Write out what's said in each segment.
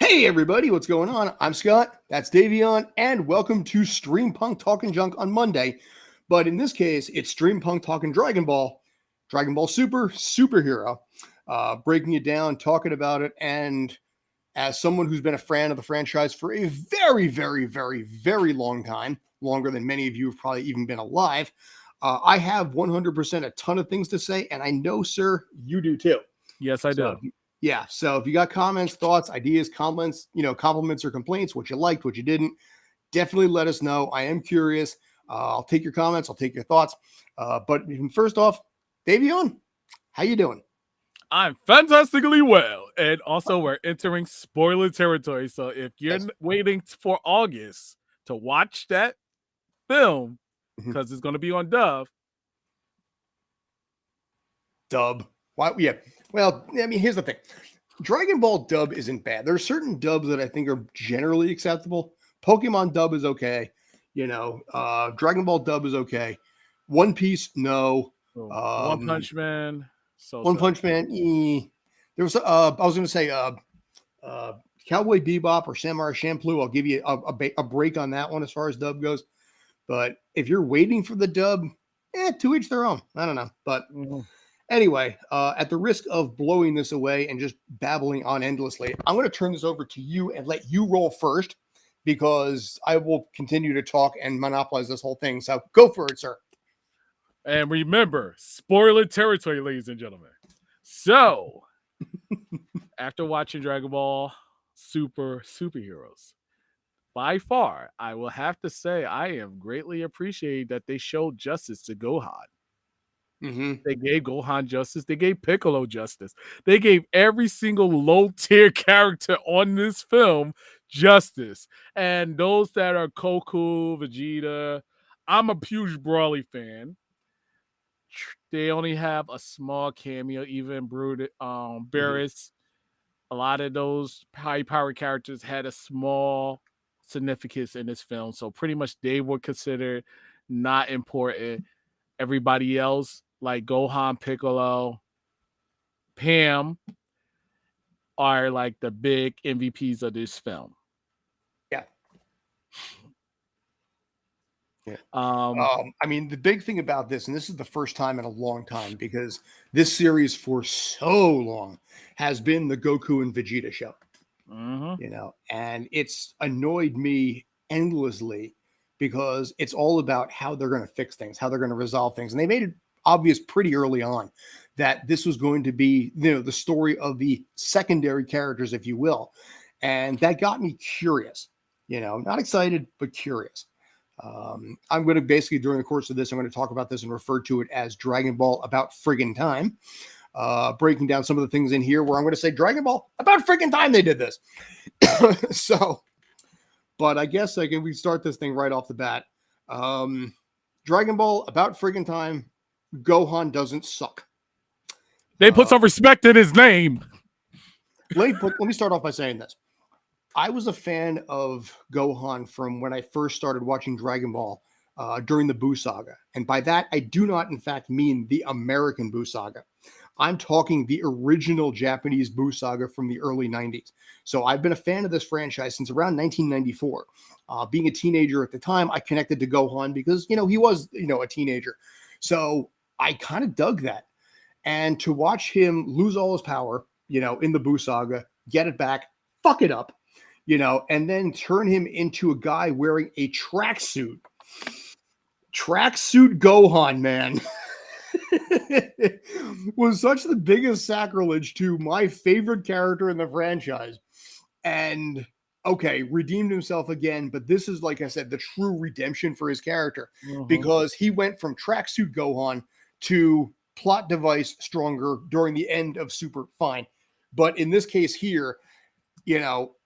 Hey everybody, what's going on? I'm Scott, that's Davion, and welcome to Stream Punk Talking Junk on Monday. But in this case, it's Stream Punk Talking Dragon Ball, Dragon Ball Super, Superhero, breaking it down, talking about it, and as someone who's been a fan of the franchise for a very, very, very, very long time, longer than many of you have probably even been alive, I have 100% a ton of things to say, and I know, sir, you do too. Yes, I So do. yeah, so if you got comments, thoughts, ideas, comments, compliments or complaints, what you liked, what you didn't, definitely let us know. I am curious. I'll take your comments. I'll take your thoughts. But first off, Davion, how you doing? I'm fantastically well. And also, we're entering spoiler territory. So if you're Yes. waiting for August to watch that film, Mhm. because it's going to be on Dove. Dub. Why? Yeah. Well, I mean, here's the thing. Dragon Ball dub isn't bad. There are certain dubs that I think are generally acceptable. Pokemon dub is okay. Dragon Ball dub is okay. One Piece, no. One Punch Man. One So. Punch Man. There was I was going to say uh, Cowboy Bebop or Samurai Champloo. I'll give you a break on that one as far as dub goes. But if you're waiting for the dub, to each their own. I don't know. But anyway, at the risk of blowing this away and just babbling on endlessly, I'm going to turn this over to you and let you roll first because I will continue to talk and monopolize this whole thing. So go for it, sir. And remember, spoiler territory, ladies and gentlemen. So, after watching Dragon Ball Super Superheroes, by far, I will have to say I am greatly appreciated that they showed justice to Gohan. Mm-hmm. They gave Gohan justice. They gave Piccolo justice. They gave every single low tier character on this film justice. And those that are Goku, Vegeta, I'm a huge Broly fan. They only have a small cameo, even Barris. A lot of those high powered characters had a small significance in this film. So pretty much they were considered not important. Everybody else, like Gohan, Piccolo, Pam, are like the big MVPs of this film. Yeah. Yeah. Um, I mean, the big thing about this, and this is the first time in a long time because this series for so long has been the Goku and Vegeta show, mhm. And it's annoyed me endlessly because it's all about how they're going to fix things, how they're going to resolve things. And they made it obvious pretty early on that this was going to be, the story of the secondary characters, if you will. And that got me curious, not excited, but curious. I'm going to basically, during the course of this, I'm going to talk about this and refer to it as Dragon Ball About Friggin' Time. Breaking down some of the things in here where I'm going to say Dragon Ball About Friggin' Time they did this. So, but I guess we start this thing right off the bat. Dragon Ball About Friggin' Time, Gohan doesn't suck. They put some respect in his name. Let me start off by saying this. I was a fan of Gohan from when I first started watching Dragon Ball during the Buu Saga. And by that, I do not, in fact, mean the American Buu Saga. I'm talking the original Japanese Buu Saga from the early 90s. So I've been a fan of this franchise since around 1994. Being a teenager at the time, I connected to Gohan because, he was, a teenager. So I kind of dug that. And to watch him lose all his power, in the Buu Saga, get it back, fuck it up, and then turn him into a guy wearing a tracksuit. Tracksuit Gohan, man. Was such the biggest sacrilege to my favorite character in the franchise. And okay, redeemed himself again, but this is, like I said, the true redemption for his character because he went from tracksuit Gohan to plot device stronger during the end of Super. Fine. But in this case here,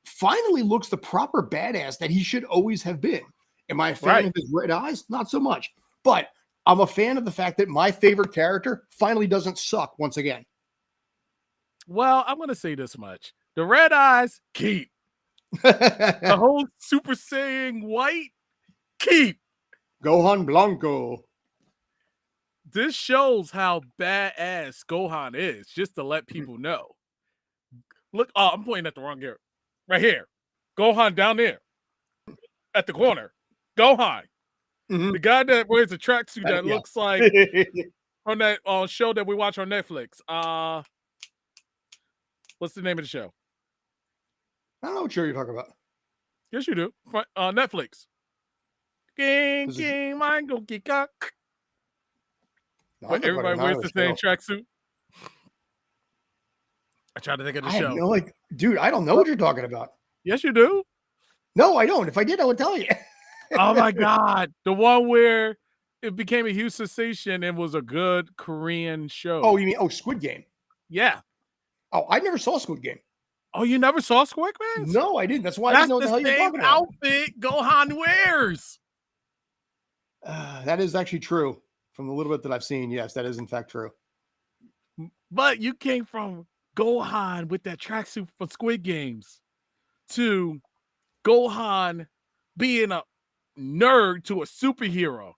finally looks the proper badass that he should always have been. Am I a fan of his red eyes? Not so much. But I'm a fan of the fact that my favorite character finally doesn't suck once again. Well, I'm going to say this much. The red eyes, keep. The whole Super Saiyan white, keep. Gohan Blanco. This shows how badass Gohan is, just to let people know. Look, I'm pointing at the wrong area. right here. Gohan down there at the corner. Gohan, Mhm. the guy that wears a tracksuit Got it, that yeah. looks like on that show that we watch on Netflix. What's the name of the show? I don't know what show you're talking about. Yes, you do. Netflix. King, This is king, mango, kika. no, Where I'm not everybody fucking not wears on the the same show. tracksuit. I try to think of the I have show. no like, dude, I don't know Uh, what you're talking about. yes, you do. No, I don't. If I did, I would tell you. Oh my god, the one where it became a huge sensation and was a good Korean Oh, show. you mean Squid Game? Yeah. Oh, I never saw Squid Game. Oh, you never saw Squid Games? No, I didn't. That's why I didn't That's know what the the hell you were same talking about. outfit Gohan wears. That is actually true. From the little bit that I've seen, yes, that is in fact true. But you came from Gohan with that tracksuit for Squid Games to Gohan being a nerd to a superhero.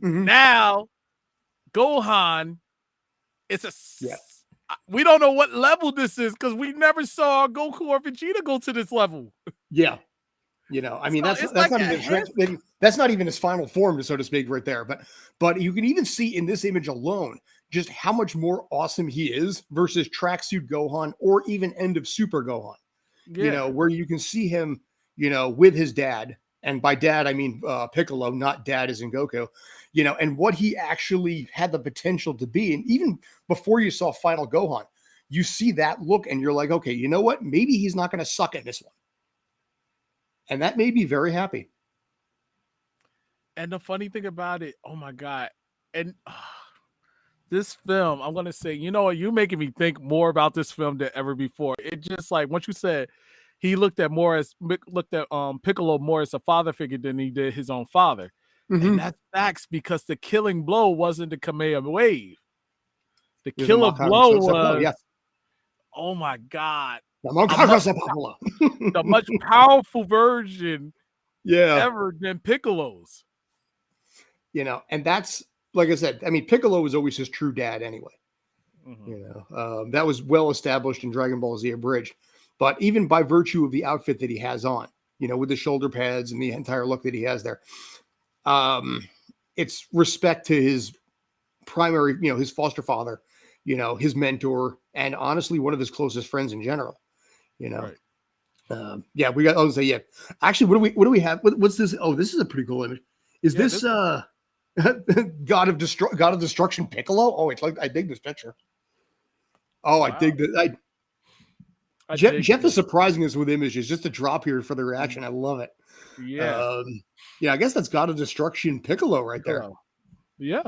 Mhm. Now, Gohan is Yeah. we don't know what level this is because we never saw Goku or Vegeta go to this level. Yeah. You know, I mean, So it's like not a even that's not even his final form, so to speak, right there. But you can even see in this image alone just how much more awesome he is versus tracksuit Gohan or even end of Super Gohan. You yeah. know, where you can see him, you know, with his dad, and by dad I mean Piccolo, not dad as in Goku. You know, and what he actually had the potential to be, and even before you saw Final Gohan, you see that look, and you're like, okay, you know what? Maybe he's not going to suck at this one. And that made me very happy. And the funny thing about it, oh my god, and this film, I'm gonna say, you know what, you're making me think more about this film than ever before. It just like once you said he looked at Piccolo more as a father figure than he did his own father. And Mm-hmm. that's facts because the killing blow wasn't the Kamehameha wave. The It was a killer Makano blow Seppo, yeah. was, oh my god, The a Makano much Seppo. the much powerful version Yeah. ever than Piccolo's. You know, and that's like I said, I mean, Piccolo was always his true dad anyway. Mhm. You know, that was well established in Dragon Ball Z Abridged. But even by virtue of the outfit that he has on, you know, with the shoulder pads and the entire look that he has there, um, it's respect to his primary, you know, his foster father, you know, his mentor, and honestly, one of his closest friends in general. You know, Right. yeah, we got. I'll say, yeah. Actually, what do we have? What's this? Oh, this is a pretty cool image. Is Yeah, this this God of Destruction Piccolo? Oh, it's like I dig this picture. Oh, I wow. dig that. I dig Jeff is this. surprising us with images. Just a drop here for the reaction. I love it. Yeah. Um, yeah, I guess that's God of Destruction Piccolo right there. Piccolo. Yeah.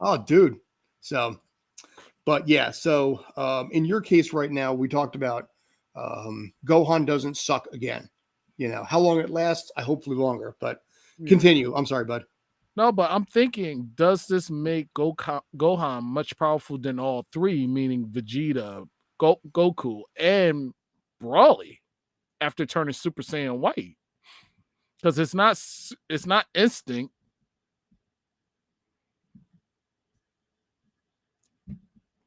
Oh, dude. So, but yeah. So, in your case right now, we talked about Gohan doesn't suck again. You know how long it lasts. I hopefully longer. But Yeah. continue. I'm sorry, bud. No, but I'm thinking, does this make Gohan much powerful than all three, meaning Vegeta, Goku, and Broly after turning Super Saiyan White? Because it's not instinct.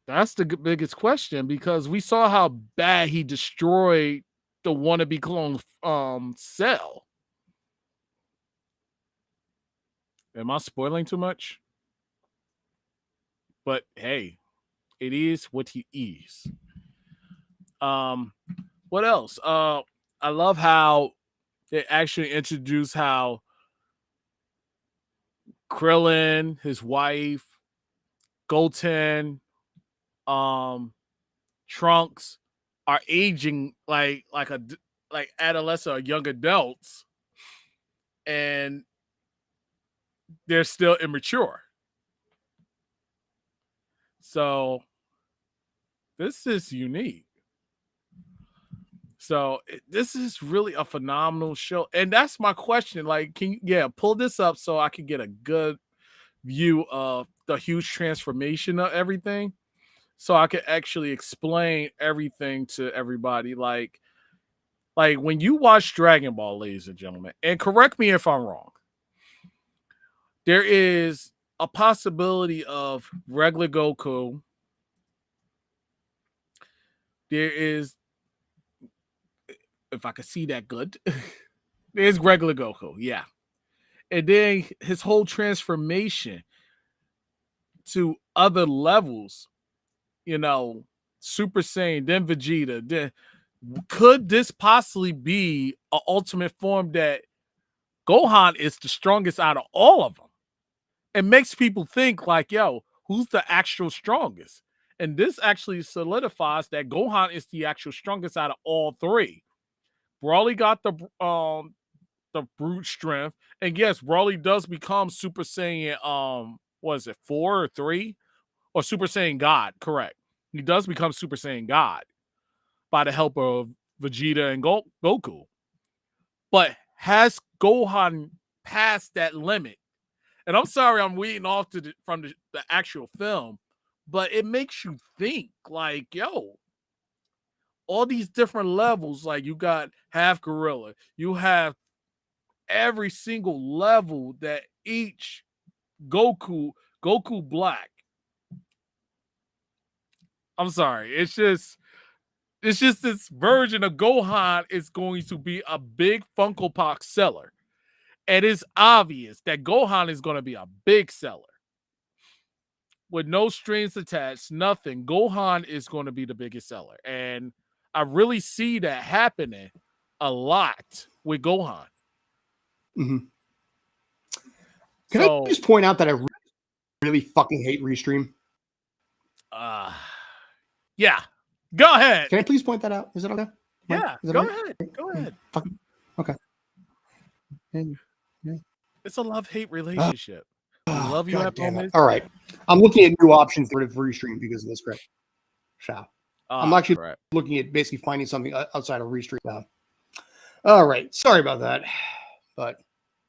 That's the biggest question because we saw how bad he destroyed the wannabe clone Cell. Am I spoiling too much? But hey, it is what he is. Um, what else? I love how they actually introduced how Krillin, his wife, Goten, um, Trunks are aging like adolescent or young adults, and they're still immature. So this is unique. So this is really a phenomenal show, and that's my question. Like, pull this up so I can get a good view of the huge transformation of everything, so I can actually explain everything to everybody. Like when you watch Dragon Ball, ladies and gentlemen, and correct me if I'm wrong, there is a possibility of regular Goku. There is if I could see that good. There's regular Goku, yeah. And then his whole transformation to other levels, you know, Super Saiyan, then Vegeta. Then, could this possibly be an ultimate form that Gohan is the strongest out of all of them? It makes people think like, yo, who's the actual strongest? And this actually solidifies that Gohan is the actual strongest out of all three. Broly got the brute strength, and yes, Broly does become Super Saiyan. Was it 4 or 3 or Super Saiyan God? Correct. He does become Super Saiyan God by the help of Vegeta and Goku. But has Gohan passed that limit? And I'm sorry, I'm reading off from the actual film, but it makes you think like, yo, all these different levels, like you got half gorilla, you have every single level that each Goku Black. I'm sorry, it's just this version of Gohan is going to be a big Funko Pop seller. It is obvious that Gohan is going to be a big seller. With no strings attached, nothing. Gohan is going to be the biggest seller. And I really see that happening a lot with Gohan. Mm-hmm. Can I So, just point out that I really fucking hate Restream? Yeah. Go ahead. Can I please point that out? Is it okay? Yeah, Is it go right? ahead. Go ahead. Okay. It's a love-hate relationship. We love you God at damn it. moments. All right. I'm looking at new options for Restream because of this crap. I'm actually correct. looking at basically finding something outside of Restream now. All right. Sorry about that. But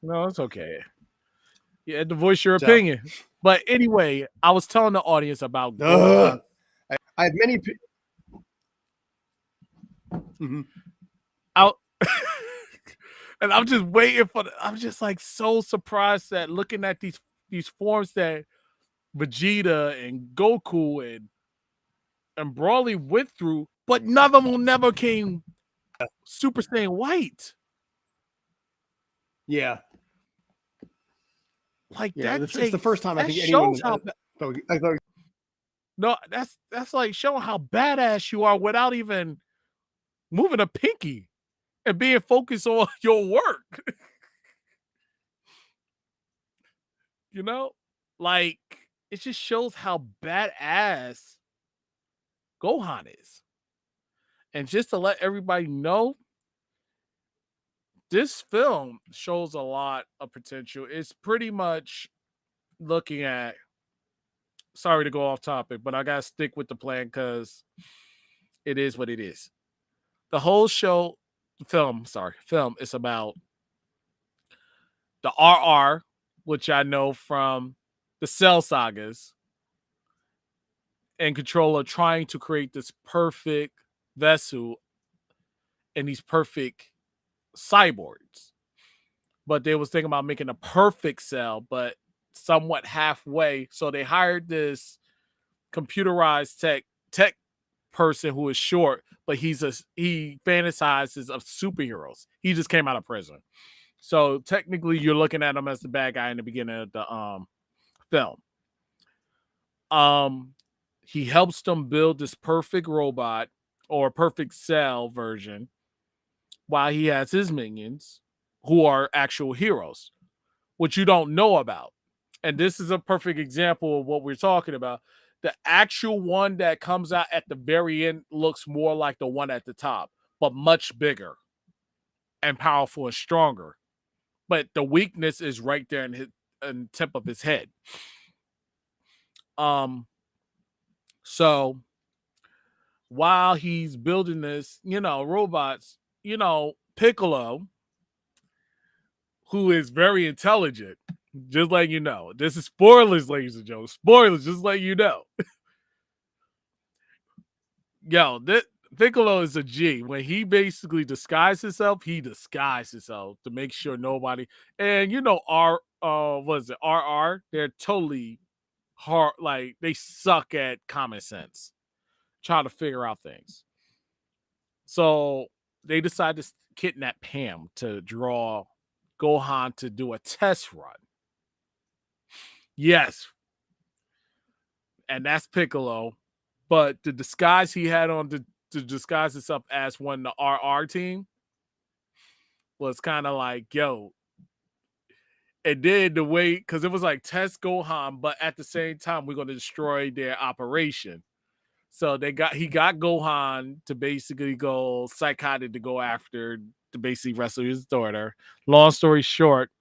no, it's okay. You had to voice your opinion. But anyway, I was telling the audience about Gohan. I have many. Mm-hmm. Out. And I'm just waiting for I'm just like so surprised that looking at these forms that Vegeta and Goku and Broly went through, but none of them never came Super Saiyan White. Yeah. Like Yeah. that It's the first time I think shows anyone. No, that's like showing how badass you are without even moving a pinky and being focused on your work. You know? Like, it just shows how badass Gohan is. And just to let everybody know, this film shows a lot of potential. It's pretty much looking at, sorry to go off topic, but I gotta stick with the plan because it is what it is. The whole film is about the RR, which I know from the Cell sagas, and Controller trying to create this perfect vessel and these perfect cyborgs. But they was thinking about making a perfect Cell, but somewhat halfway. So they hired this computerized tech person who is short, but he fantasizes of superheroes. He just came out of prison. So technically you're looking at him as the bad guy in the beginning of the film. He helps them build this perfect robot or perfect cell version while he has his minions who are actual heroes, which you don't know about. And this is a perfect example of what we're talking about. The actual one that comes out at the very end looks more like the one at the top, but much bigger and powerful and stronger. But the weakness is right there in the tip of his head. So while he's building this, robots, Piccolo, who is very intelligent, just like this is spoilers, ladies and gentlemen. Spoilers, just like Yo, Piccolo is a G. When he basically disguises himself, he disguises himself to make sure nobody. And what is it? RR? They're totally hard. Like they suck at common sense, trying to figure out things. So they decided to kidnap Pam to draw Gohan to do a test run. Yes, and that's Piccolo. But the disguise he had on to disguise himself as one of the RR team was kind of like, yo, and then the way, because it was like test Gohan, but at the same time, we're going to destroy their operation. So he got Gohan to basically go psychotic to go after to basically wrestle his daughter. Long story short,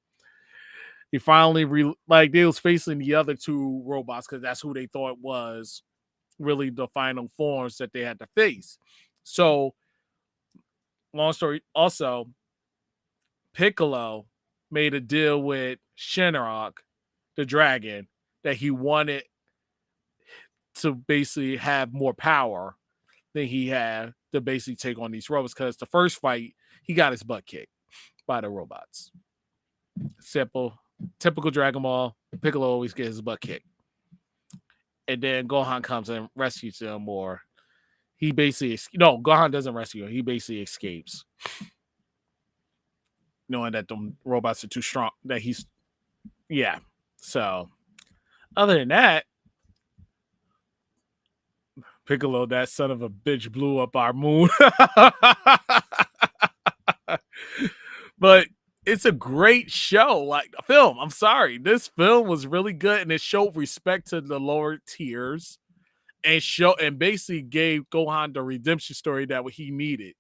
he finally they was facing the other two robots because that's who they thought was really the final forms that they had to face. So, long story. Also, Piccolo made a deal with Shinrak, the dragon, that he wanted to basically have more power than he had to basically take on these robots. Because the first fight, he got his butt kicked by the robots. Simple, typical Dragon Ball. Piccolo always gets his butt kicked. And then Gohan comes and rescues him, or he basically Gohan doesn't rescue him. He basically escapes, knowing that the robots are too strong. That he's So other than that, Piccolo, that son of a bitch, blew up our moon. But it's a great show, like a film. I'm sorry, this film was really good, and it showed respect to the lower tiers, and basically gave Gohan the redemption story that he needed,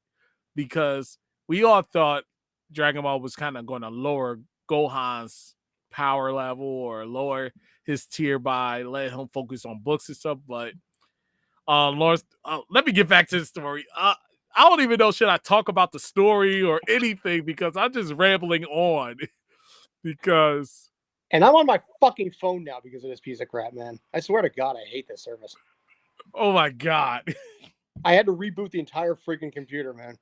because we all thought Dragon Ball was kind of going to lower Gohan's power level or lower his tier by letting him focus on books and stuff. But Lawrence, let me get back to the story. I don't even know, should I talk about the story or anything, because I'm just rambling on. Because And I'm on my fucking phone now because of this piece of crap, man. I swear to God, I hate this service. oh my God. I had to reboot the entire freaking computer, man.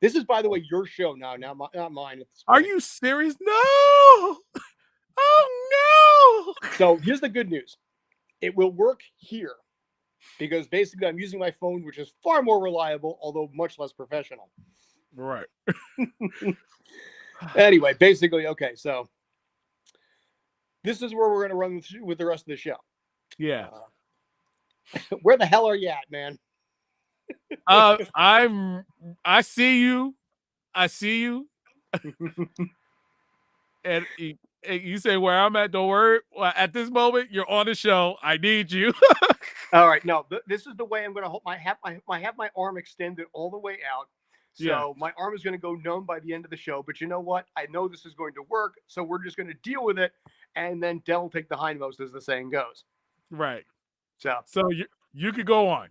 This is, by the way, your show now, not mine. Are you serious? No. Oh no. So here's the good news. It will work here because basically I'm using my phone, which is far more reliable, although much less professional. Right. Anyway, basically, okay, so this is where we're going to run with the rest of the show. Yeah. Where the hell are you at, man? I see you. I see you. And you say where I'm at, don't worry. Well, at this moment, you're on the show. I need you. All right, no, this is the way I'm going to hold my arm extended all the way out. So my arm is going to go numb by the end of the show. But you know what? I know this is going to work. So we're just going to deal with it. And then Dell will take the hindmost, as the saying goes. Right. So you could go on.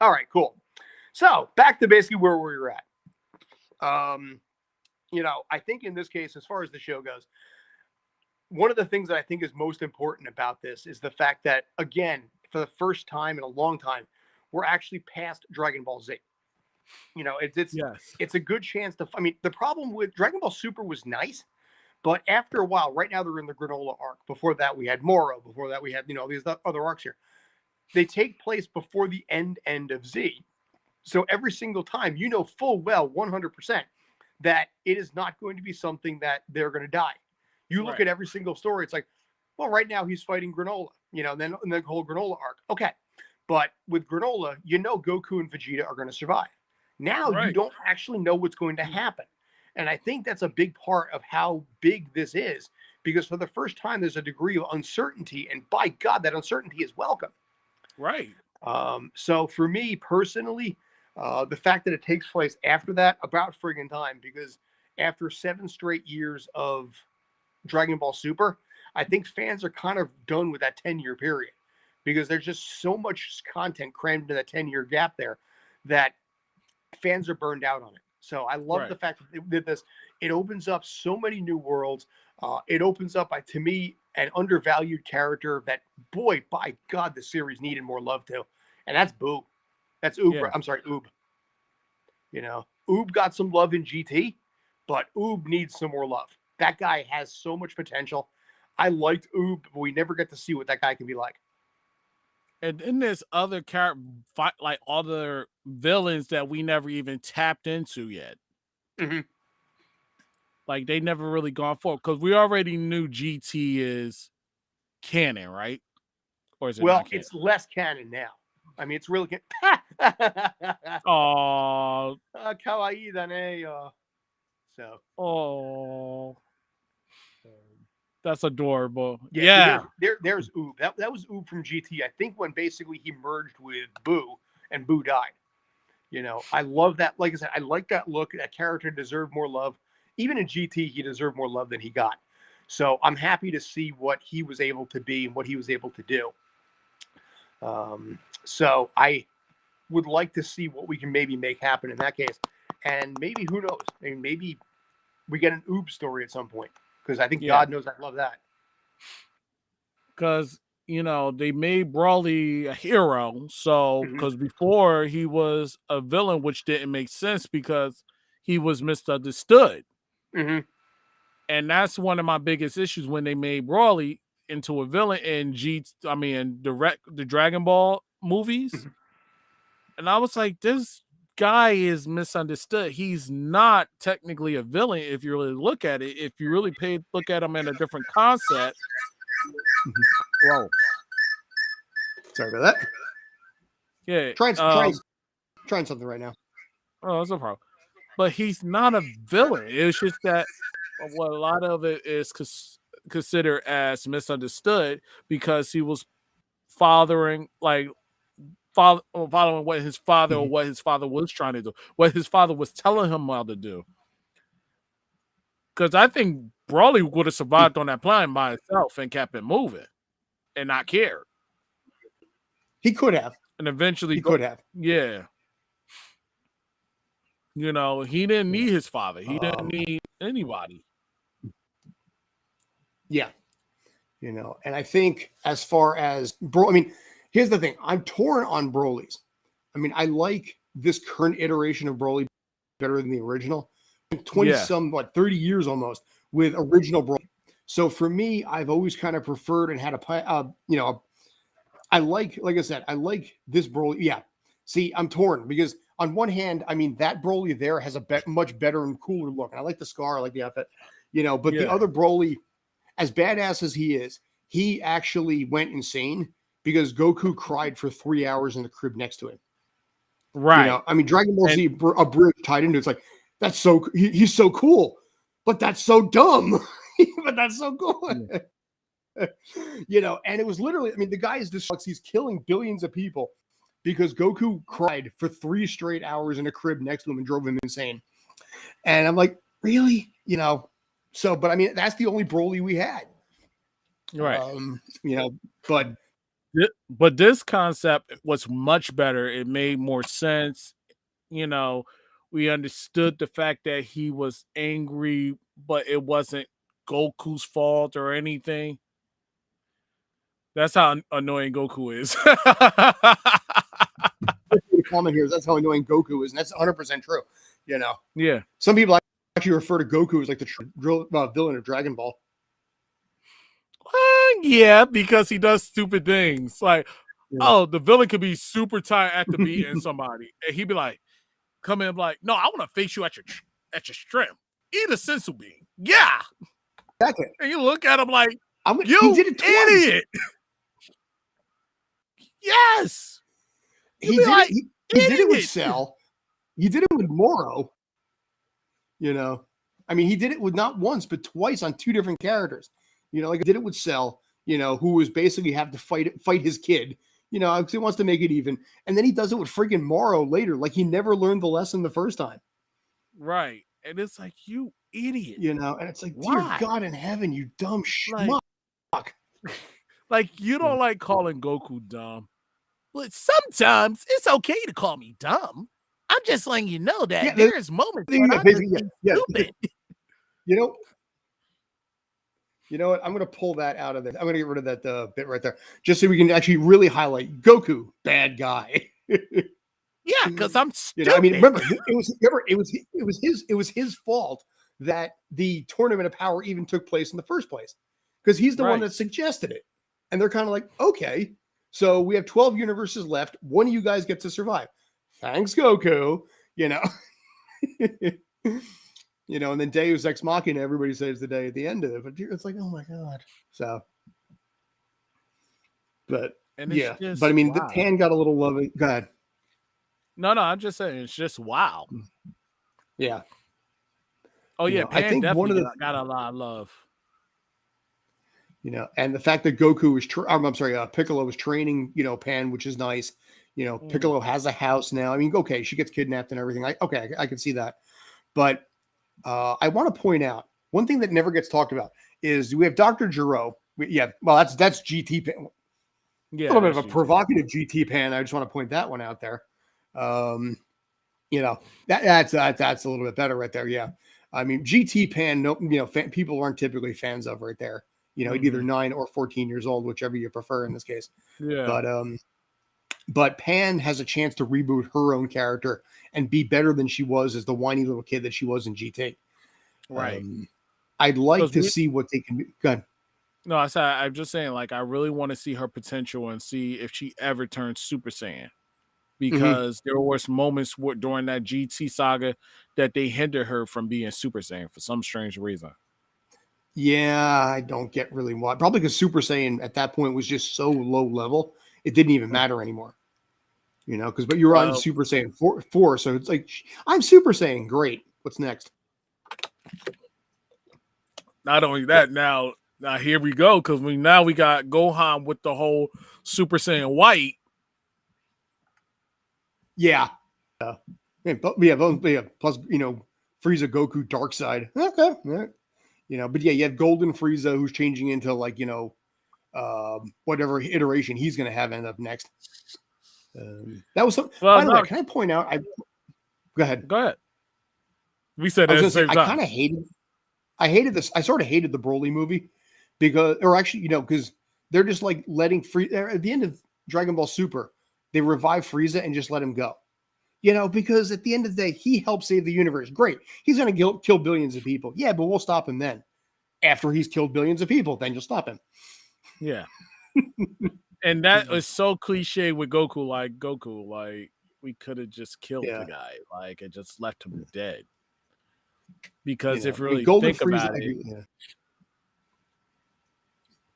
All right, cool. So back to basically where we were at. I think in this case, as far as the show goes, one of the things that I think is most important about this is the fact that, again, for the first time in a long time, we're actually past Dragon Ball Z. It's a good chance to. I mean, the problem with Dragon Ball Super was nice, but after a while, right now they're in the granola arc. Before that, we had Moro. Before that, we had these other arcs here. They take place before the end of Z. So every single time, full well 100% that it is not going to be something that they're going to die. You look at every single story, it's like, well, right now he's fighting Granola, then the whole Granola arc. Okay. But with Granola, Goku and Vegeta are going to survive. Now you don't actually know what's going to happen. And I think that's a big part of how big this is, because for the first time, there's a degree of uncertainty. And by God, that uncertainty is welcome. Right. So for me personally, the fact that it takes place after that, about friggin' time, because after 7 straight years of Dragon Ball Super, I think fans are kind of done with that 10-year period, because there's just so much content crammed into that 10-year gap there that fans are burned out on it. So I love the fact that they did this. It opens up so many new worlds. It opens up, to me, an undervalued character that, boy, by God, the series needed more love to. And that's Boo. That's Oob. Yeah. I'm sorry, Oob. Oob got some love in GT, but Oob needs some more love. That guy has so much potential. I liked Oob, but we never get to see what that guy can be like. And then there's other other villains that we never even tapped into yet. Mhm. Like they never really gone forward because we already knew GT is canon, right? Or is it Well, not canon? it's less canon now. I mean, it's really Oh, kawaii da ne. So oh, um, that's adorable. yeah, see, Yeah, there's Oob. That was Oob from GT. I think when basically he merged with Boo, and Boo died. I love that. Like I said, I like that look. That character deserved more love. Even in GT, he deserved more love than he got. So I'm happy to see what he was able to be and what he was able to do. So I would like to see what we can maybe make happen in that case. And maybe, who knows? I mean, maybe we get an Oob story at some point, because I think yeah. God knows I love that. Because they made Brawly a hero. So Mhm. because before he was a villain, which didn't make sense because he was misunderstood. Mhm. And that's one of my biggest issues when they made Brawly into a villain in the Dragon Ball movies. Mhm. And I was like, this guy is misunderstood. He's not technically a villain if you really look at it. If you really look at him in a different concept. Whoa. Sorry about that. Yeah. Trying something right now. Oh, that's no problem. But he's not a villain. It's just that what a lot of it is considered as misunderstood because he was following what his father or Mhm. what his father was trying to do, what his father was telling him how to do. Because I think Brawley would have survived on that plane by himself and kept it moving and not cared. He could have. And eventually, He could have. yeah. He didn't need his father. He didn't Um, need anybody. yeah. And I think as far as I mean, here's the thing. I'm torn on Broly's. I mean, I like this current iteration of Broly better than the original. 20 Yeah. some, 30 years almost with original Broly. So for me, I've always kind of preferred and had I like I said, I like this Broly. Yeah. See, I'm torn because on one hand, I mean, that Broly there has a much better and cooler look. And I like the scar, I like the outfit, but the Yeah. other Broly, as badass as he is, he actually went insane because Goku cried for 3 hours in the crib next to him. Right. I mean, Dragon Ball Z, a bridge tied into it's like, that's he's so cool, but that's so dumb, but that's so cool. And it was literally, I mean, the guy is destructs, he's killing billions of people because Goku cried for 3 straight hours in a crib next to him and drove him insane. And I'm like, really? So, but I mean, that's the only Broly we had. Right. But this concept was much better. It made more sense. We understood the fact that he was angry, but it wasn't Goku's fault or anything. That's how annoying Goku is. the comment here is that's how annoying Goku is, and that's 100% true. Yeah. Some people actually refer to Goku as like the villain of Dragon Ball. Yeah, because he does stupid things. Like, the villain could be super tired after beating somebody, and he'd be like, come in like, no, I want to face you at your strength. Eat a sensu bean. Yeah. Exactly. And you look at him like, he did it twice. Idiot. Yes. He did it with Cell. He did it with Moro. I mean, he did it with not once, but twice on 2 different characters. Like I did it with Cell, who was basically have to fight his kid, because he wants to make it even. And then he does it with freaking Moro later. Like he never learned the lesson the first time. Right. And it's like, you idiot. And it's like, why? Dear God in heaven, you dumb schmuck. Like, you don't like calling Goku dumb. But sometimes it's okay to call me dumb. I'm just letting you know that there's moments when I'm stupid. You know what? I'm going to pull that out of there. I'm going to get rid of that bit right there, just so we can actually really highlight Goku, bad guy. Yeah, because I'm stupid. I mean, remember, it was his fault that the Tournament of Power even took place in the first place, because he's the one that suggested it. And they're kind of like, okay, so we have 12 universes left. One of you guys gets to survive. Thanks, Goku. And then Deus Ex Machina, everybody says the day at the end of it, but it's like, oh my god. So, but And it's yeah, but I just mean, the wow. Pan got a little loving. Go ahead. No, I'm just saying it's just wow. Yeah, Oh yeah, I Pan think one definitely of the got a lot of love. and the fact that Goku was, I'm sorry, Piccolo was training, Pan, which is nice. Mm. Piccolo has a house now. I mean, okay, she gets kidnapped and everything. I can see that. But I want to point out one thing that never gets talked about is we have Dr. Gero. Yeah, well, that's GT Pan. A Yeah, little bit of that's a GT. provocative GT Pan. I just want to point that one out there. Um, that's a little bit better right there. Yeah, I mean GT Pan. No, people aren't typically fans of right there. Either Mm-hmm. 9 or 14 years old, whichever you prefer in this case. Yeah, But Pan has a chance to reboot her own character and be better than she was as the whiny little kid that she was in GT. right. I'd like Because to see what they can do. Go ahead. no, I said I'm just saying like I really want to see her potential and see if she ever turns Super Saiyan. Mm-hmm. Because there was moments during that GT saga that they hindered her from being Super Saiyan for some strange reason. Yeah, I don't get really why. Probably because Super Saiyan at that point was just so low level, it didn't even matter anymore. But you're on Well, Super Saiyan 4, so it's like, I'm Super Saiyan. Great. What's next? not only that, now here we go because now we got Gohan with the whole Super Saiyan White. Yeah. Yeah. Plus, Frieza, Goku, Dark Side. Okay. All right. But yeah, you have Golden Frieza who's changing into like, whatever iteration he's going to have end up next. That was some. Well, By the way, no, can I point out? Go ahead. go ahead. We said I it was at going the to say same I time. kind of hated. I hated this. I sort of hated the Broly movie or actually, because they're just like letting at the end of Dragon Ball Super, they revive Frieza and just let him go. Because at the end of the day, he helped save the universe. Great. He's going to kill billions of people. Yeah, but we'll stop him then. After he's killed billions of people, then you'll stop him. Yeah. And that was so cliche with Goku. Like we could have just killed the Yeah. guy, like and just left him dead. Because if you I mean, really Golden think Frieza. about it,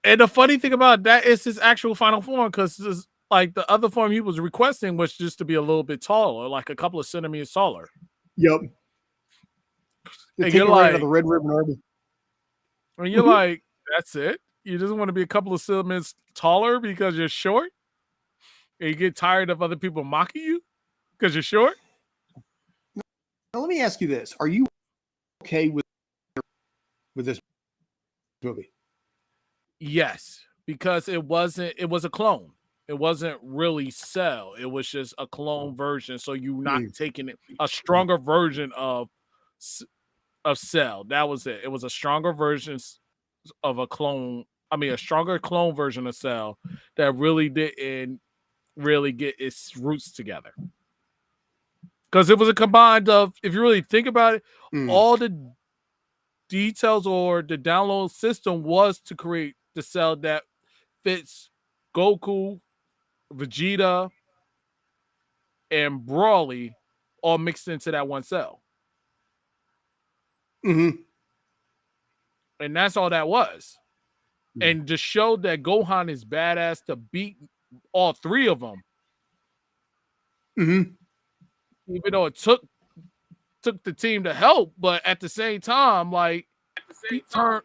and the funny thing about that is his actual final form, because like the other form he was requesting was just to be a little bit taller, like a couple of centimeters taller. Yep. They And take you're it right out of like, the Red Ribbon Army. and you're like, that's it? You just want to be a couple of centimeters taller because you're short? And you get tired of other people mocking you because you're short? Now, let me ask you this: are you okay with this movie? Yes, because it was a clone. It wasn't really Cell. It was just a clone version. So you're not taking it a stronger version of Cell. That was it. It was a stronger version of a clone. I mean, a stronger clone version of Cell that really didn't really get its roots together. Because it was a combined of, if you really think about it, all the details or the download system was to create the Cell that fits Goku, Vegeta, and Broly all mixed into that one cell. Mm-hmm. And that's all that was. And to show that Gohan is badass to beat all three of them. Mm-hmm. Even though it took the team to help, but at the same time, like he turned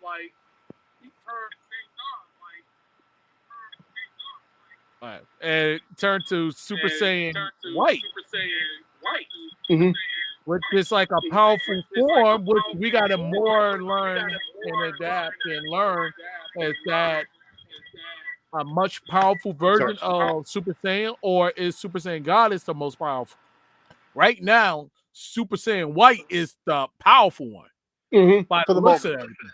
right, and turned to Super Saiyan White. Mm-hmm. Which is like a powerful form, which we got to more learn and adapt and learn is that a much powerful version of Super Saiyan, or is Super Saiyan God is the most powerful? Right now, Super Saiyan White is the powerful one. Mm-hmm. By For the the looks moment. of everything.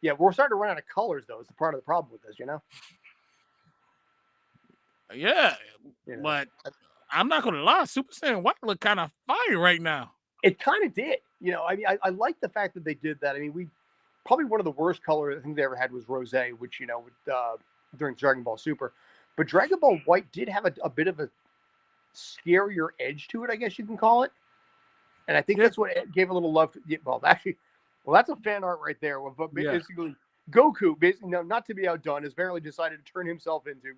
Yeah, we're starting to run out of colors, though. It's part of the problem with this, Yeah, but I'm not gonna lie, Super Saiyan White look kind of fire right now. It kind of did. I mean, I like the fact that they did that. I mean, we probably one of the worst colors I think they ever had was Rose, which during Dragon Ball Super, but Dragon Ball White did have a bit of a scarier edge to it, I guess you can call it. And I think Yeah, that's what gave a little love to. Well, actually, well, that's a fan art right there. But yeah. basically, Goku, basically, no, not to be outdone, has barely decided to turn himself into,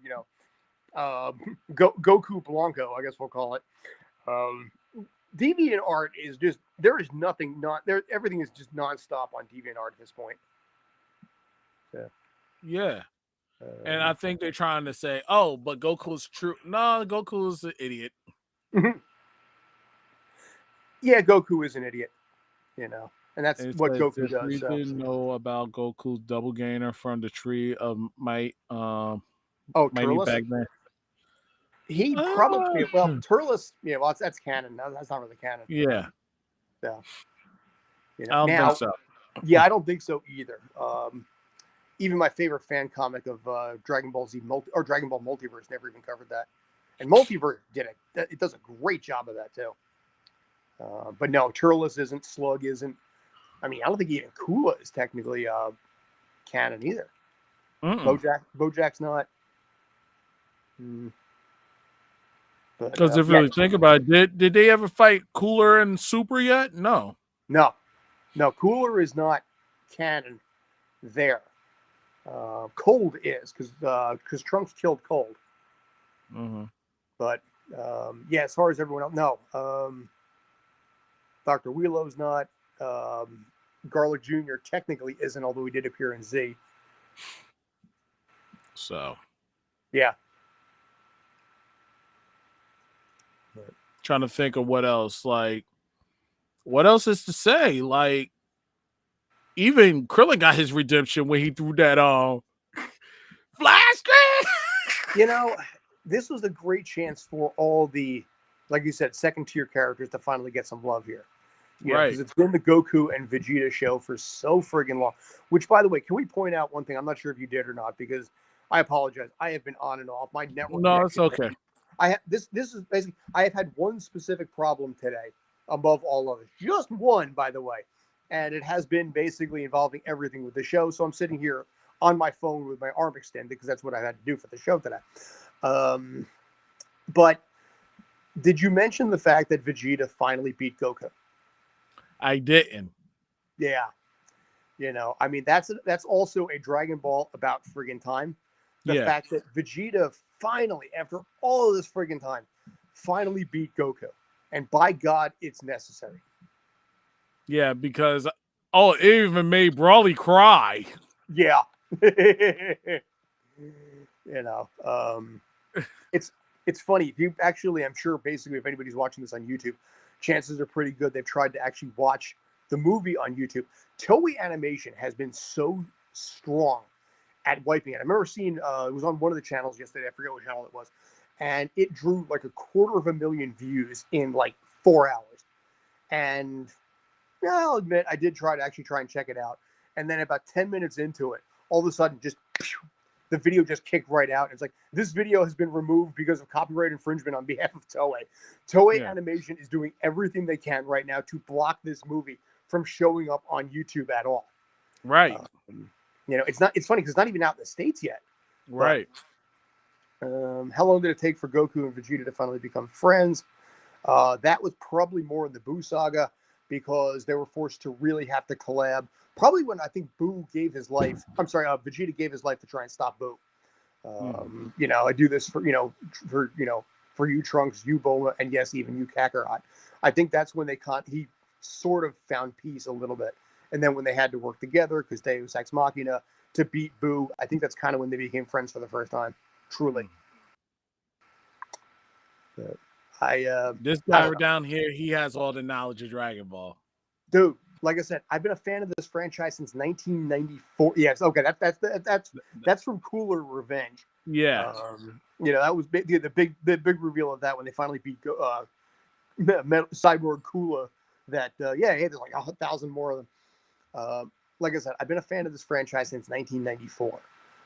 Goku Blanco, I guess we'll call it. Um, Deviant art is just, there is nothing not there. Everything is just nonstop on Deviant art at this point. So, Yeah. And I um, think they're trying to say, oh, but Goku's true. No, Goku's an idiot. yeah, Goku is an idiot, and that's And it what says Goku if does. we So, didn't know about Goku's double gainer from the tree of might, oh, mighty Turles, back then. he Uh, probably, well, Turles, yeah, well, that's canon. No, that's not really canon. yeah, So, I don't think now, so. yeah, I don't think so either. Even my favorite fan comic of Dragon Ball Z or Dragon Ball Multiverse never even covered that, and Multiverse did it. It does a great job of that too. But no, Turles isn't. Slug isn't. I mean, I don't think even Kula is technically canon either. Mm-mm. Bojack's not. Mm, but Because if you yeah, really think about it, did they ever fight Cooler and Super yet? No. no, Cooler is not canon there. Cold is because Trunks killed Cold. Mm-hmm. But yeah, as far as everyone else, no. Dr. Wheelo's not. Garlic Jr. technically isn't, although he did appear in Z. So, Yeah. trying to think of what else. Like, what else is to say? Like, even Krillin got his redemption when he threw that flash screen. This was a great chance for all the, like you said, second tier characters to finally get some love here. Right. Because it's been the Goku and Vegeta show for so friggin' long. Which, by the way, can we point out one thing? I'm not sure if you did or not, because I apologize. I have been on and off. My network No, it's connection. okay. I have this. This is basically. I have had one specific problem today, above all others. Just one, by the way, and it has been basically involving everything with the show. So I'm sitting here on my phone with my arm extended because that's what I had to do for the show today. But did you mention the fact that Vegeta finally beat Goku? I didn't. Yeah. I mean, that's also a Dragon Ball about friggin' time. The Yeah. fact that Vegeta finally, after all of this friggin' time, finally beat Goku. And by God, it's necessary. Yeah, because it even made Brawly cry. Yeah. you know, um, it's funny. If you actually, I'm sure basically if anybody's watching this on YouTube, chances are pretty good they've tried to actually watch the movie on YouTube. Toei Animation has been so strong at wiping it. I remember seeing it was on one of the channels yesterday. I forget what channel it was, and it drew like 250,000 views in like 4 hours. And yeah, I'll admit I did try and check it out. And then about 10 minutes into it, all of a sudden, just the video just kicked right out. It's like, this video has been removed because of copyright infringement on behalf of Toei. Toei Animation is doing everything they can right now to block this movie from showing up on YouTube at all. Right. It's funny because it's not even out in the States yet. Right. But, how long did it take for Goku and Vegeta to finally become friends? That was probably more in the Buu saga because they were forced to really have to collab. Probably when I think Vegeta gave his life to try and stop Buu. I do this for you Trunks, you Bulma, and yes, even you Kakarot. I think that's when he sort of found peace a little bit. And then when they had to work together, because Deus Ex Machina, to beat Buu, I think that's kind of when they became friends for the first time. Truly. This guy down here, he has all the knowledge of Dragon Ball. Dude, like I said, I've been a fan of this franchise since 1994. Yes, okay, that's from Cooler Revenge. Yeah. That was the big reveal of that when they finally beat Cyborg Cooler. That there's like 1,000 more of them. Like I said, I've been a fan of this franchise since 1994.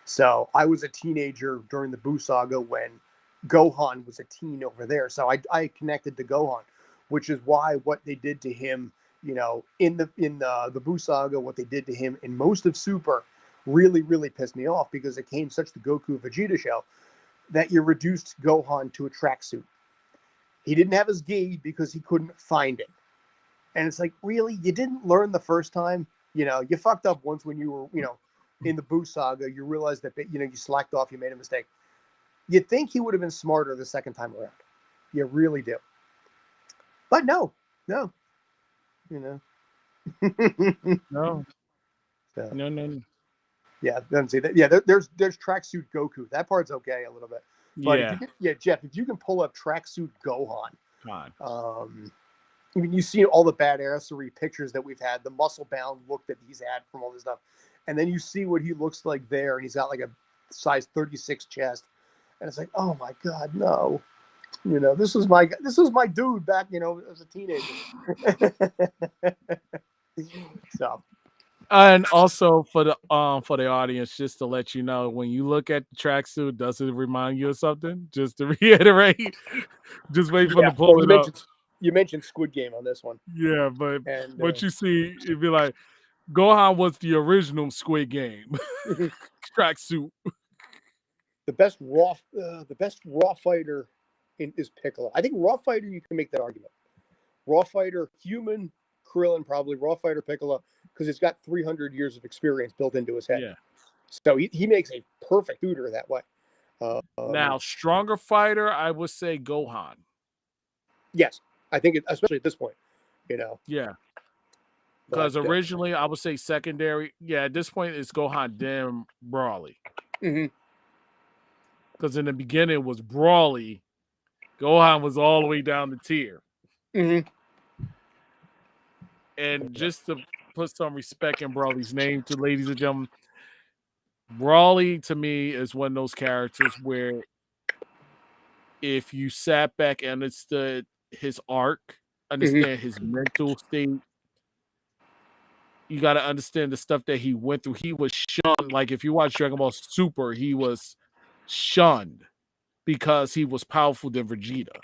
So I was a teenager during the Buu saga when Gohan was a teen over there. So I connected to Gohan, which is why what they did to him, in the Buu saga, what they did to him in most of Super really, really pissed me off because it came such the Goku Vegeta show that you reduced Gohan to a tracksuit. He didn't have his gi because he couldn't find it. And it's like, really, you didn't learn the first time. You fucked up once when you were, in the Boo saga. You realized that you slacked off. You made a mistake. You'd think he would have been smarter the second time around. You really do. But no, no, you know. No, So, no. yeah, then see that. Yeah, there's tracksuit Goku. That part's okay a little bit. But if Yeah, you can, yeah, Jeff, if you can pull up tracksuit Gohan, fine. I mean, you've seen all the badassery pictures that we've had, the muscle bound look that he's had from all this stuff, and then you see what he looks like there, and he's got like a size 36 chest, and it's like, oh my god, no. This was my dude back, as a teenager. So, And also for the audience, just to let you know, when you look at the tracksuit, does it remind you of something? Just to reiterate, just wait for them yeah. to Well, pull it up. you mentioned Squid Game on this one, Yeah, but and what you see, it'd be like Gohan was the original Squid Game tracksuit. the best raw fighter is Piccolo. I think raw fighter, you can make that argument. Raw fighter, human, Krillin, probably raw fighter Piccolo, because he's got 300 years of experience built into his head. Yeah. So he makes a perfect shooter that way. Now, stronger fighter, I would say Gohan. Yes, I think especially at this point, you know. Yeah. But Because originally I would say secondary. Yeah, at this point it's Gohan then Brawly. mhm, Because in the beginning it was Brawly. Gohan was all the way down the tier. mhm. And just to put some respect in Brawly's name to ladies and gentlemen, Brawly to me is one of those characters where if you sat back and understood his arc, understand his mental state, you got to understand the stuff that he went through. He was shunned. Like if you watch Dragon Ball Super, he was shunned because he was powerful than Vegeta.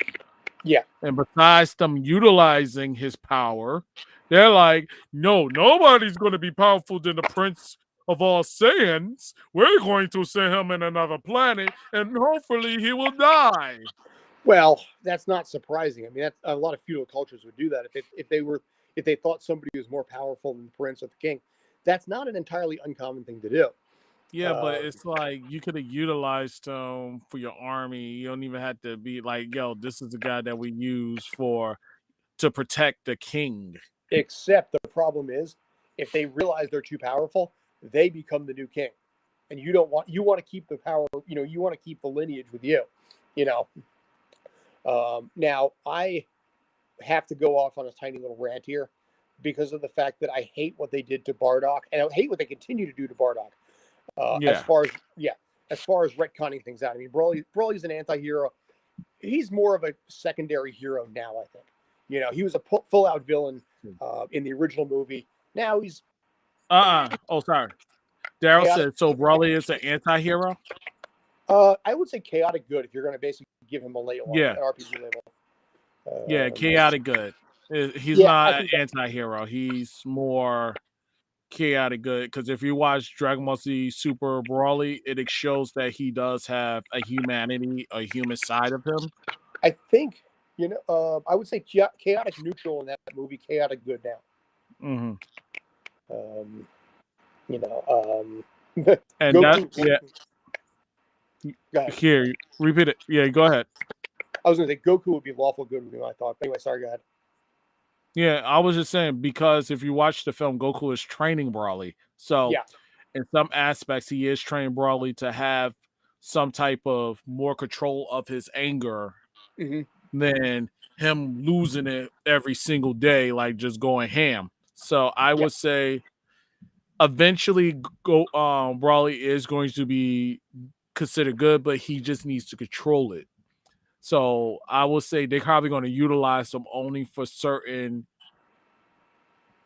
Yeah. And besides them utilizing his power, they're like, no, nobody's going to be powerful than the Prince of all Saiyans. We're going to send him in another planet, and hopefully he will die. Well, that's not surprising. I mean, that's a lot of feudal cultures would do that if they thought somebody was more powerful than the prince or the king. That's not an entirely uncommon thing to do. Yeah, but it's like you could have utilized him for your army. You don't even have to be like, yo, this is the guy that we use to protect the king. Except the problem is, if they realize they're too powerful, they become the new king, and you want to keep the power. You want to keep the lineage with you. You know. Now I have to go off on a tiny little rant here because of the fact that I hate what they did to Bardock, and I hate what they continue to do to Bardock. Yeah. As far as retconning things out. I mean, Broly's an anti-hero. He's more of a secondary hero now, I think. He was a full-out villain in the original movie. Now he's Oh, sorry. Daryl chaotic. said, so Brawly is an anti-hero? I would say chaotic good if you're going to basically give him a label, Yeah. an RPG label. Yeah, chaotic good. He's Yeah, not an anti-hero. He's more chaotic good. Because if you watch Dragon Ball Z Super Brawly, it shows that he does have a human side of him. I think, I would say chaotic neutral in that movie, chaotic good now. And Goku, that, yeah. Here, repeat it. Yeah, go ahead. I was going to say Goku would be lawful good with me, I thought. But anyway, sorry, go ahead. Yeah, I was just saying because if you watch the film, Goku is training Brawly. So Yeah. in some aspects, he is training Brawly to have some type of more control of his anger than him losing it every single day, like just going ham. So I would say eventually Brawly is going to be considered good, but he just needs to control it. So I will say they're probably going to utilize them only for certain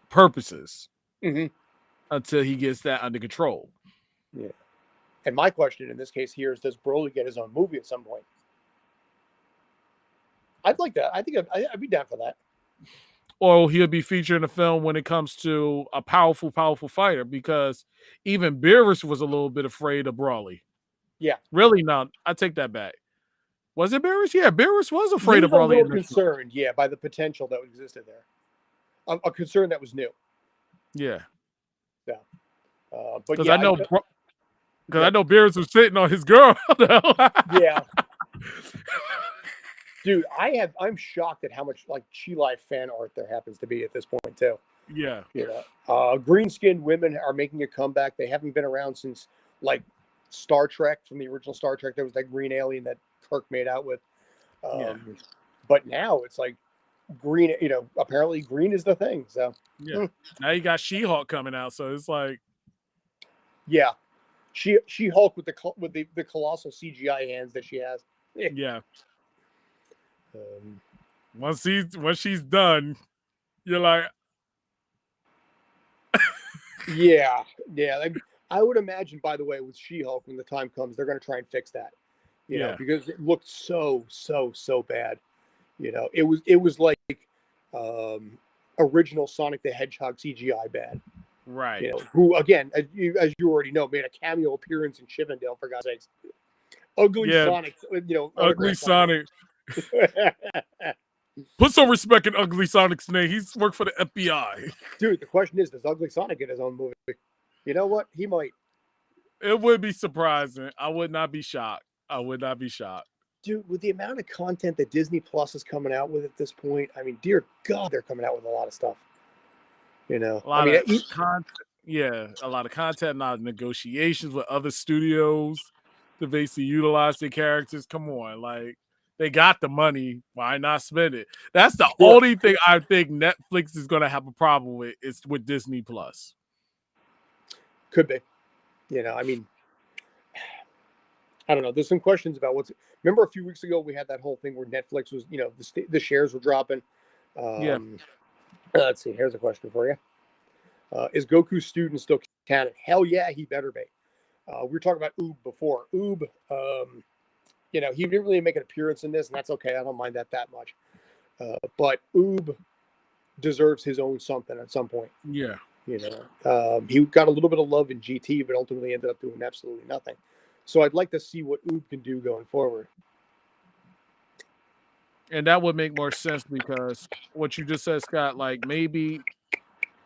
purposes until he gets that under control. Yeah. And my question in this case here is, does Broly get his own movie at some point? I'd like that. I think I'd be down for that. Or he'll be featured in a film when it comes to a powerful fighter, because even Beerus was a little bit afraid of Brawly. Yeah. Really not. I take that back. Was it Beerus? Yeah, Beerus was afraid of Brawly. A little concerned, by the potential that existed there. a concern that was new. Yeah. Yeah. But Because yeah, I know, because I know Beerus was sitting on his girl. yeah. Dude, I'm shocked at how much like Chi Life fan art there happens to be at this point too. Yeah. You know, green-skinned women are making a comeback. They haven't been around since like Star Trek, from the original Star Trek. There was that green alien that Kirk made out with. Yeah. But now it's like green. You know, apparently green is the thing. So Yeah. Now you got She-Hulk coming out, so it's like, yeah, She-Hulk with the colossal CGI hands that she has. yeah. Um, Once she's done, you're like, yeah. I would imagine, by the way, with She-Hulk, when the time comes, they're going to try and fix that. You know, yeah. because it looked so bad. You know, it was like original Sonic the Hedgehog CGI bad. Right. You know, who again, as you already know, made a cameo appearance in Chippendale, for God's sakes. Ugly Yeah. Sonic, you know, Ugly Sonic. autograph. Put some respect in Ugly Sonic's name. He's worked for the FBI. Dude, the question is, does Ugly Sonic get his own movie? You know what? He might. It would be surprising. I would not be shocked. I would not be shocked. Dude, with the amount of content that Disney Plus is coming out with at this point, I mean, dear God, they're coming out with a lot of stuff. You know, A lot of content. Yeah, a lot of content, a lot of negotiations with other studios to basically utilize their characters. Come on, like they got the money. Why not spend it? That's the only thing I think Netflix is going to have a problem with is with Disney Plus. Could be. You know, I mean, I don't know. There's some questions about what's. Remember a few weeks ago we had that whole thing where Netflix was, you know, the shares were dropping. Yeah. Let's see. Here's a question for you. Is Goku's student still canon? Hell yeah, he better be. We were talking about Oob before. Oob, you know, he didn't really make an appearance in this, and that's okay. I don't mind that much. But Oob deserves his own something at some point. Yeah. You know, he got a little bit of love in GT, but ultimately ended up doing absolutely nothing. So I'd like to see what Oob can do going forward. And that would make more sense because what you just said, Scott, like maybe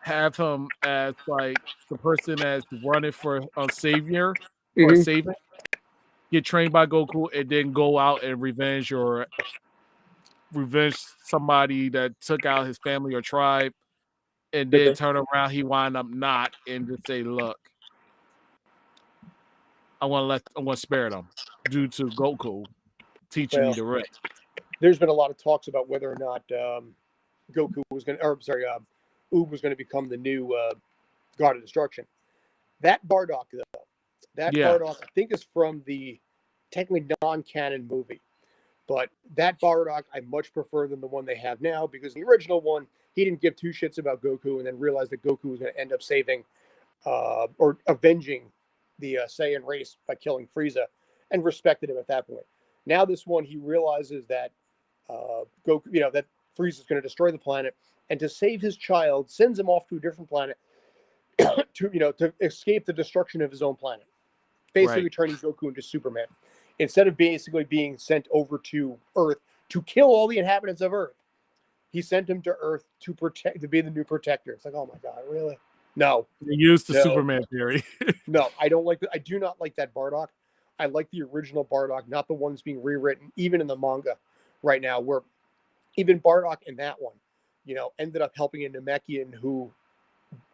have him as like the person that's running for a savior or saving, get trained by Goku, and then go out and revenge somebody that took out his family or tribe, and then turn around, he wind up not, and just say, "Look, I want to spare them due to Goku teaching me the right." There's been a lot of talks about whether or not Goku was going to, or sorry, Oob was going to become the new God of Destruction. That Bardock, though, Bardock, I think, is from the technically non-canon movie. But that Bardock I much prefer than the one they have now, because the original one, he didn't give two shits about Goku and then realized that Goku was going to end up saving or avenging the Saiyan race by killing Frieza, and respected him at that point. Now this one, he realizes that Goku, you know, that Frieza is going to destroy the planet, and to save his child, sends him off to a different planet to escape the destruction of his own planet. Basically turning Goku into Superman. Instead of basically being sent over to Earth to kill all the inhabitants of Earth, he sent him to Earth to be the new protector. It's like, oh my God, really? No. They used the Superman theory. No, I don't like that. I do not like that Bardock. I like the original Bardock, not the one that's being rewritten, even in the manga right now, where even Bardock in that one, ended up helping a Namekian who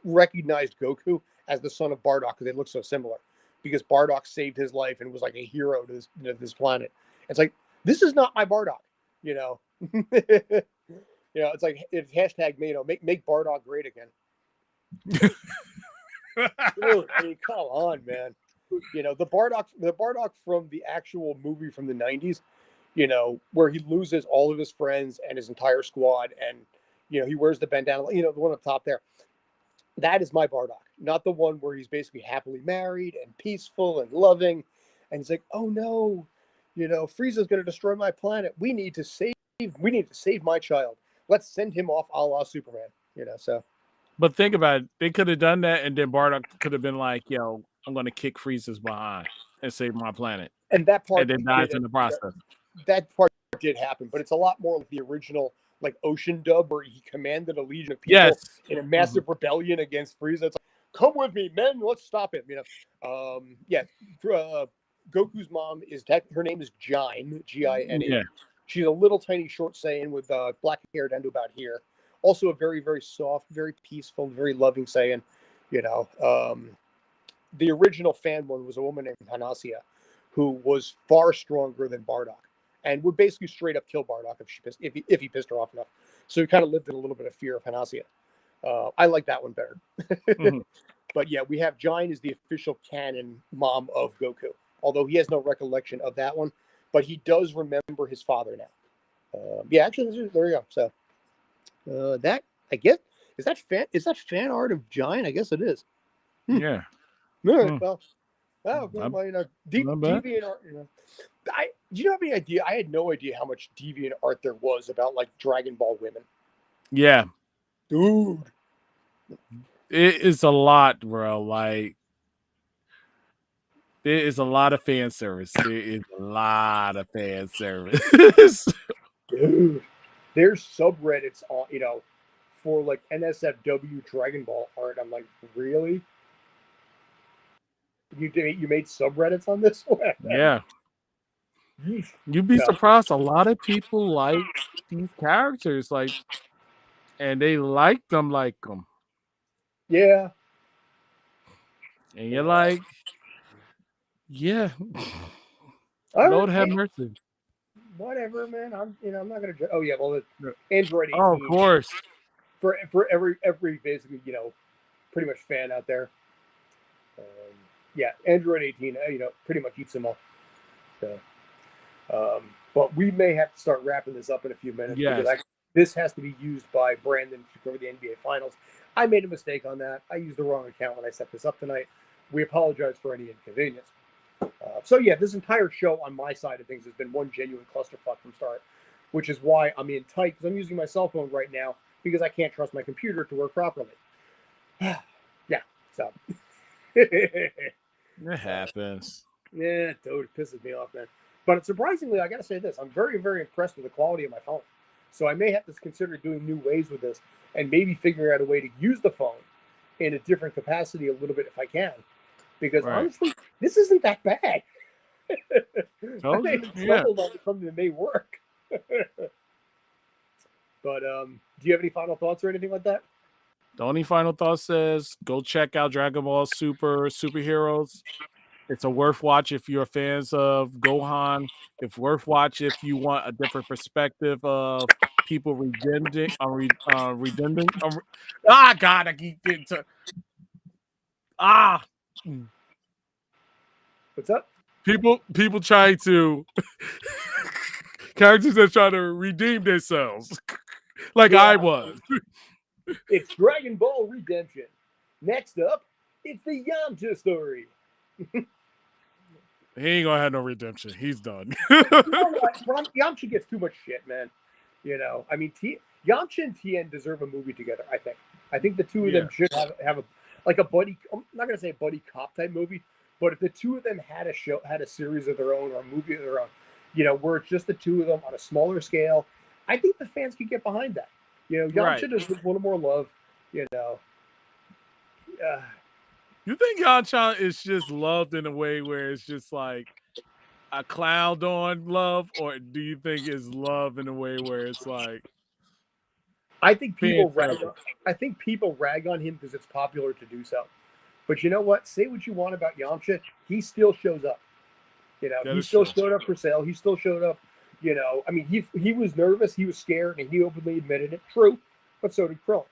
recognized Goku as the son of Bardock because they look so similar. Because Bardock saved his life and was like a hero to this planet. It's like, this is not my Bardock, it's like, it's hashtag, make Bardock great again. Dude, I mean, come on, man. The Bardock from the actual movie from the 90s, where he loses all of his friends and his entire squad, and he wears the bandana, the one up top there. That is my Bardock, not the one where he's basically happily married and peaceful and loving, and he's like, oh no, Frieza's going to destroy my planet. We need to save my child. Let's send him off a la Superman. So. But think about it. They could have done that, and then Bardock could have been like, yo, I'm going to kick Frieza's behind and save my planet. And that part, and then dies in the process. That part did happen, but it's a lot more like the original, like Ocean Dub, where he commanded a legion of people Yes. in a massive rebellion against Frieza. It's like, come with me, men, let's stop him. Yeah. Goku's mom her name is Gine, Gine. Yeah. She's a little tiny short Saiyan with black hair down to about here. Also a very, very soft, very peaceful, very loving Saiyan. The original fan one was a woman named Hanasia, who was far stronger than Bardock, and would basically straight up kill Bardock if he pissed her off enough. So he kind of lived in a little bit of fear of Hanasia. I like that one better. But yeah, we have Gine is the official canon mom of Goku, although he has no recollection of that one, but he does remember his father now. Yeah, actually, there you go. So that, I guess, is that fan art of Gine? I guess it is. Yeah. All right, well, Not deviant art. Do you have any idea? I had no idea how much deviant art there was about like Dragon Ball women. Yeah. Dude, it is a lot, bro. Like, there is a lot of fan service. There is a lot of fan service. dude, there's subreddits on for like NSFW Dragon Ball art. I'm like, really? You made subreddits on this one? Yeah. Yeesh. You'd be No. surprised. A lot of people like these characters, like, and they like them. Yeah. And you're like, yeah. All Lord right, have hey, mercy. whatever, man. I'm not gonna. Oh yeah, well, the Android 18. Oh, of course. For every basically pretty much fan out there. Yeah, Android 18, pretty much eats them all. So, but we may have to start wrapping this up in a few minutes Yes. because this has to be used by Brandon to cover the NBA Finals. I made a mistake on that. I used the wrong account when I set this up tonight. We apologize for any inconvenience. So yeah, this entire show on my side of things has been one genuine clusterfuck from start, which is why I'm in tight because I'm using my cell phone right now because I can't trust my computer to work properly. Yeah, so. It happens. Yeah, dude, it pisses me off, man. But surprisingly, I got to say this: I'm very, very impressed with the quality of my phone. So I may have to consider doing new ways with this, and maybe figuring out a way to use the phone in a different capacity a little bit if I can. Because honestly, this isn't that bad. I may have stumbled on something that may work. But do you have any final thoughts or anything like that? The only final thought says go check out Dragon Ball Super Superheroes. It's a worth watch if you're fans of Gohan. It's worth watch if you want a different perspective of people redempting. God, I keep getting to. What's up? People trying to characters that try to redeem themselves, like I was. It's Dragon Ball Redemption. Next up, it's the Yamcha story. He ain't gonna have no redemption. He's done. Yamcha gets too much shit, man. I mean, Yamcha and Tien deserve a movie together. I think the two of them should have a buddy. I'm not gonna say a buddy cop type movie, but if the two of them had a series of their own or a movie of their own, where it's just the two of them on a smaller scale, I think the fans could get behind that. Yamcha deserves a little more love. You think Yamcha is just loved in a way where it's just like a clown on love, or do you think it's love in a way where it's like? I think people rag on him because it's popular to do so. But you know what? Say what you want about Yamcha, he still shows up. He still showed up for sale. He still showed up. I mean, he was nervous, he was scared, and he openly admitted it. True, but so did Krillin.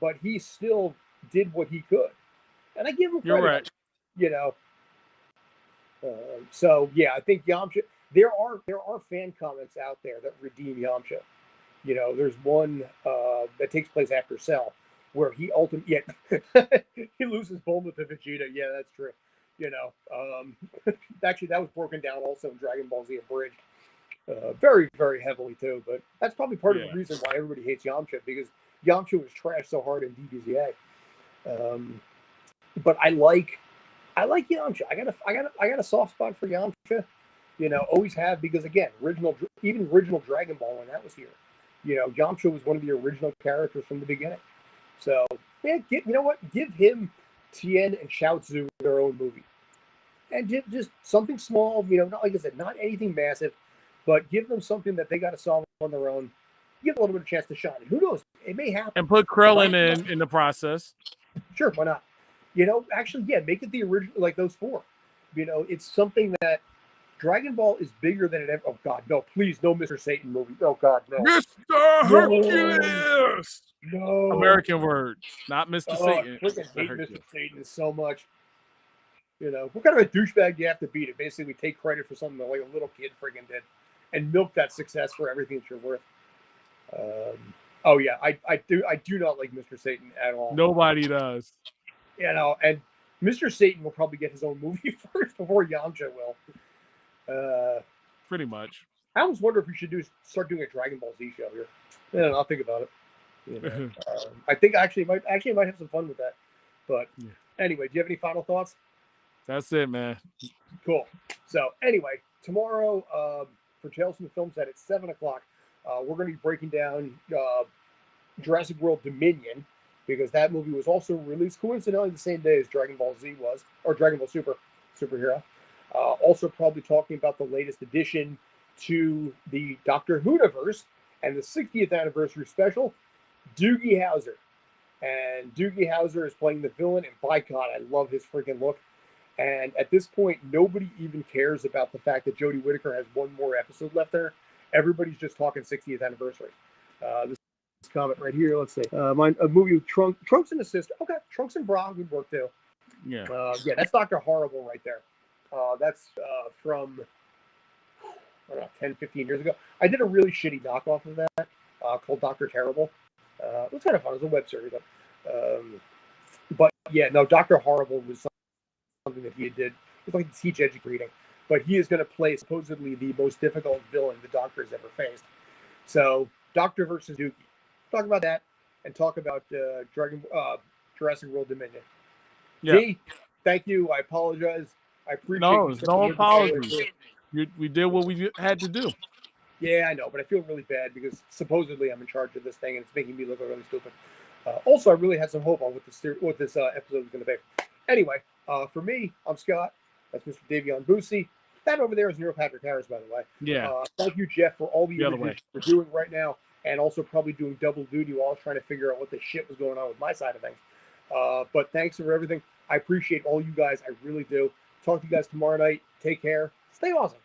But he still did what he could, and I give him credit. You're right. So yeah, I think Yamcha. There are fan comments out there that redeem Yamcha. There's one that takes place after Cell, where he ultimately he loses Bulma to Vegeta. Yeah, that's true. Actually, that was broken down also in Dragon Ball Z Abridged, very, very heavily too. But that's probably part of the reason why everybody hates Yamcha, because Yamcha was trashed so hard in DBZA. But I like Yamcha. I got a soft spot for Yamcha. Always have, because again, original Dragon Ball when that was here. Yamcha was one of the original characters from the beginning. So, yeah, you know what? Give him Tien and Chaozu their own movie. And just something small, not like I said, not anything massive, but give them something that they got to solve on their own. Give a little bit of chance to shine. And who knows? It may happen. And put Krillin in the process. Sure, why not? Actually, yeah, make it the original, like those four. It's something that Dragon Ball is bigger than it ever. Oh God, no! Please, no Mr. Satan movie. Oh God, no! Mr. No, Hercules. no. American word, not Mr. Oh, I Satan. freaking Mr. hate Mr. Hercules. Satan so much. What kind of a douchebag do you have to be to basically take credit for something that like a little kid friggin' did, and milk that success for everything that you're worth? Oh yeah, I do not like Mr. Satan at all. Nobody does. And Mr. Satan will probably get his own movie first before Yamcha will. Pretty much. I always wonder if we should start doing a Dragon Ball Z show here. Yeah, I'll think about it. I think I actually might have some fun with that. But anyway, do you have any final thoughts? That's it, man. Cool. So anyway, tomorrow for Tales from the Film Set at 7:00, we're going to be breaking down Jurassic World Dominion, because that movie was also released coincidentally the same day as Dragon Ball Z was, or Dragon Ball Super, superhero. Also probably talking about the latest addition to the Doctor Who-verse and the 60th anniversary special, Doogie Howser. And Doogie Howser is playing the villain, and by God, I love his freaking look. And at this point, nobody even cares about the fact that Jodie Whittaker has one more episode left there. Everybody's just talking 60th anniversary. This comment right here, let's see. A movie with Trunks and his sister. Okay, Trunks and Bra would work too. Yeah. That's Dr. Horrible right there. That's from, I don't know, 10, 15 years ago. I did a really shitty knockoff of that called Dr. Terrible. It was kind of fun. It was a web series. But yeah, no, Dr. Horrible was something that he did. It's like to teach educating. But he is going to play supposedly the most difficult villain the Doctor has ever faced. So, Doctor versus Dookie. Talk about that and talk about Jurassic World Dominion. Yeah. D, thank you. I apologize. I appreciate no apology. We did what we had to do. Yeah, I know, but I feel really bad because supposedly I'm in charge of this thing and it's making me look really stupid. Also, I really had some hope on what this episode is going to be. Anyway, for me, I'm Scott. That's Mr. Davion Boosie. That over there is Neil Patrick Harris, by the way. Yeah. Thank you, Jeff, for all the interviews we're doing right now, and also probably doing double duty while I was trying to figure out what the shit was going on with my side of things. But thanks for everything. I appreciate all you guys. I really do. Talk to you guys tomorrow night. Take care. Stay awesome.